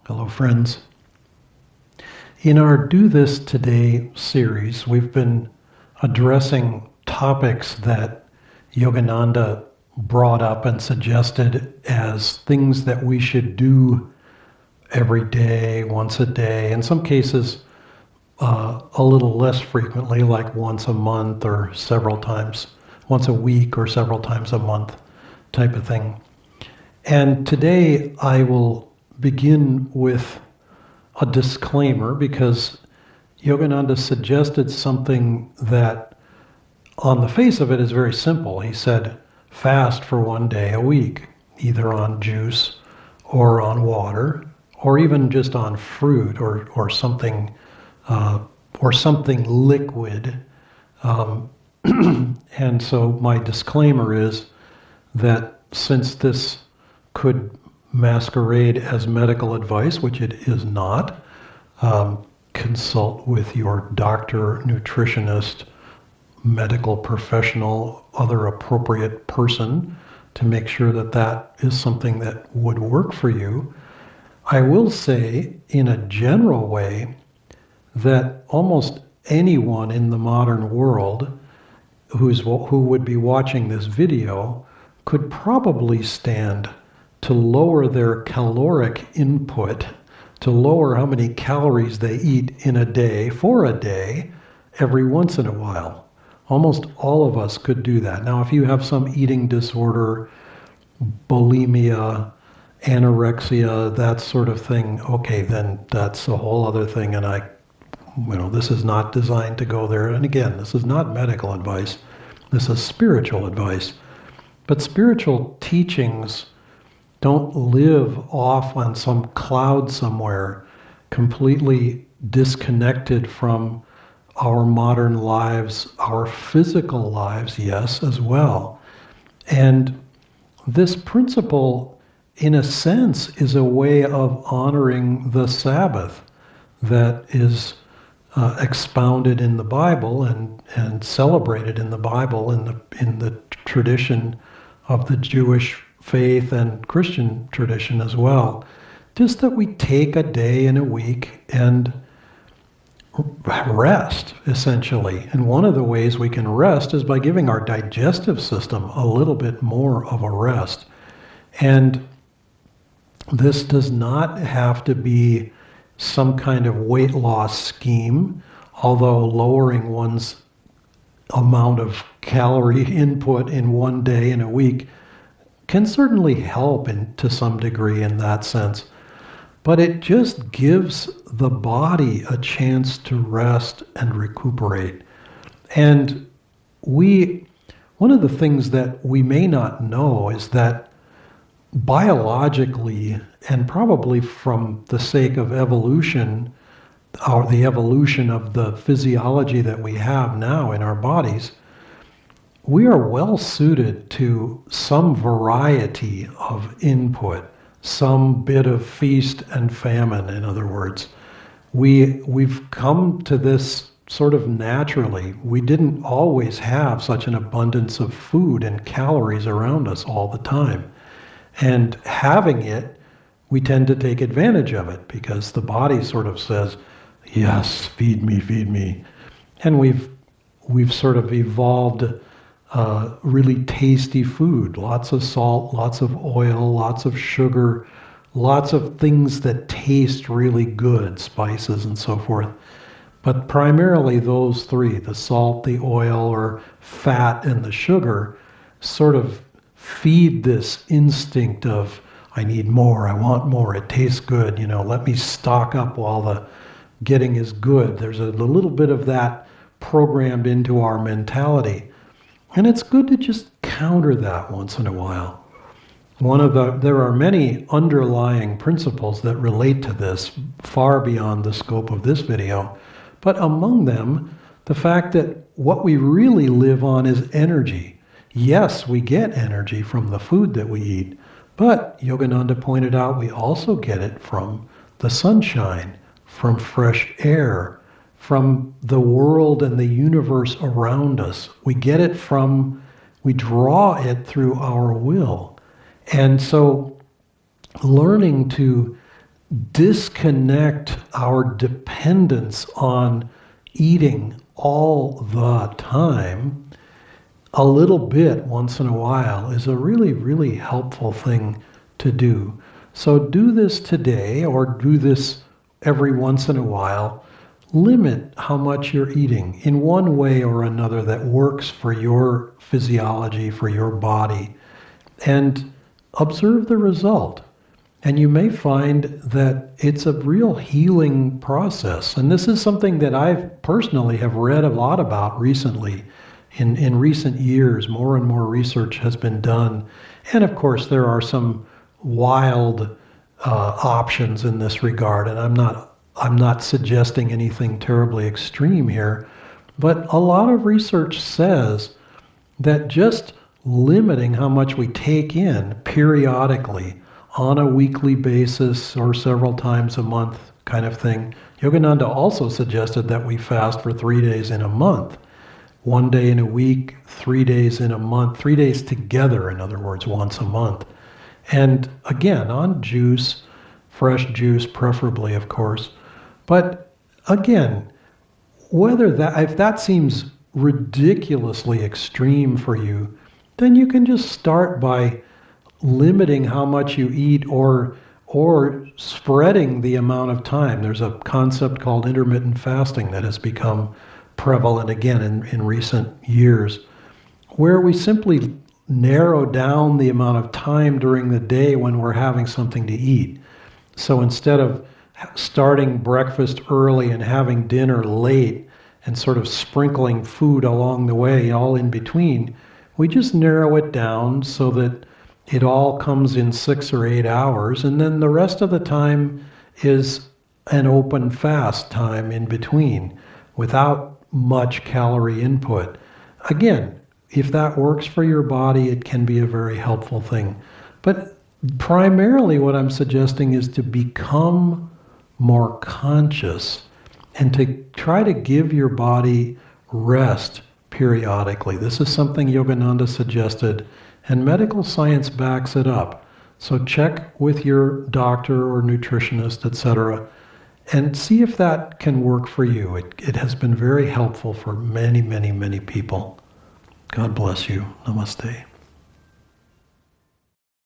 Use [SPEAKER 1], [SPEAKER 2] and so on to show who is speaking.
[SPEAKER 1] Hello, friends. In our Do This Today series, we've been addressing topics that Yogananda brought up and suggested as things that we should do every day, once a day, in some cases a little less frequently, like once a month or several times, once a week or several times a month type of thing. And today I will begin with a disclaimer because Yogananda suggested something that on the face of it is very simple. He said, fast for one day a week, either on juice or on water, or even just on fruit or something liquid. And so my disclaimer is that since this could masquerade as medical advice, which it is not, consult with your doctor, nutritionist, medical professional, other appropriate person to make sure that that is something that would work for you. I will say in a general way that almost anyone in the modern world who would be watching this video could probably stand to lower their caloric input, to lower how many calories they eat in a day, for a day, every once in a while. Almost all of us could do that. Now, if you have some eating disorder, bulimia, anorexia, that sort of thing, okay, then that's a whole other thing, and this is not designed to go there. And again, this is not medical advice. This is spiritual advice. But spiritual teachings don't live off on some cloud somewhere, completely disconnected from our modern lives, our physical lives, yes, as well. And this principle, in a sense, is a way of honoring the Sabbath that is expounded in the Bible and celebrated in the Bible in the tradition of the Jewish faith and Christian tradition as well. Just that we take a day in a week and rest, essentially. And one of the ways we can rest is by giving our digestive system a little bit more of a rest. And this does not have to be some kind of weight loss scheme, although lowering one's amount of calorie input in one day in a week can certainly help to some degree in that sense. But it just gives the body a chance to rest and recuperate. And one of the things that we may not know is that biologically, and probably from the sake of evolution, or the evolution of the physiology that we have now in our bodies, we are well suited to some variety of input, some bit of feast and famine, in other words. We've come to this sort of naturally. We didn't always have such an abundance of food and calories around us all the time. And having it, we tend to take advantage of it because the body sort of says, yes, feed me. And we've sort of evolved really tasty food, lots of salt, lots of oil, lots of sugar, lots of things that taste really good, spices and so forth. But primarily those three, the salt, the oil, or fat, and the sugar, sort of feed this instinct of, I need more, I want more, it tastes good, let me stock up while the getting is good. There's a little bit of that programmed into our mentality. And it's good to just counter that once in a while. There are many underlying principles that relate to this far beyond the scope of this video, but among them, the fact that what we really live on is energy. Yes, we get energy from the food that we eat, but Yogananda pointed out we also get it from the sunshine, from fresh air, from the world and the universe around us. We draw it through our will. And so learning to disconnect our dependence on eating all the time, a little bit once in a while is a really, really helpful thing to do. So do this today, or do this every once in a while. Limit how much you're eating in one way or another that works for your physiology, for your body, and observe the result. And you may find that it's a real healing process. And this is something that I personally have read a lot about recently. In recent years, more and more research has been done. And of course, there are some wild options in this regard. And I'm not suggesting anything terribly extreme here. But a lot of research says that just limiting how much we take in periodically on a weekly basis or several times a month kind of thing. Yogananda also suggested that we fast for 3 days in a month. 1 day in a week, 3 days in a month, 3 days together, in other words, once a month. And again, on juice, fresh juice preferably, of course. But again, if that seems ridiculously extreme for you, then you can just start by limiting how much you eat or spreading the amount of time. There's a concept called intermittent fasting that has become prevalent again in recent years, where we simply narrow down the amount of time during the day when we're having something to eat. So instead of starting breakfast early and having dinner late and sort of sprinkling food along the way, all in between, we just narrow it down so that it all comes in 6 or 8 hours, and then the rest of the time is an open fast time in between without much calorie input. Again, if that works for your body, it can be a very helpful thing. But primarily what I'm suggesting is to become more conscious and to try to give your body rest periodically. This is something Yogananda suggested, and medical science backs it up. So check with your doctor or nutritionist, etc., and see if that can work for you. It has been very helpful for many, many, many people. God bless you. Namaste.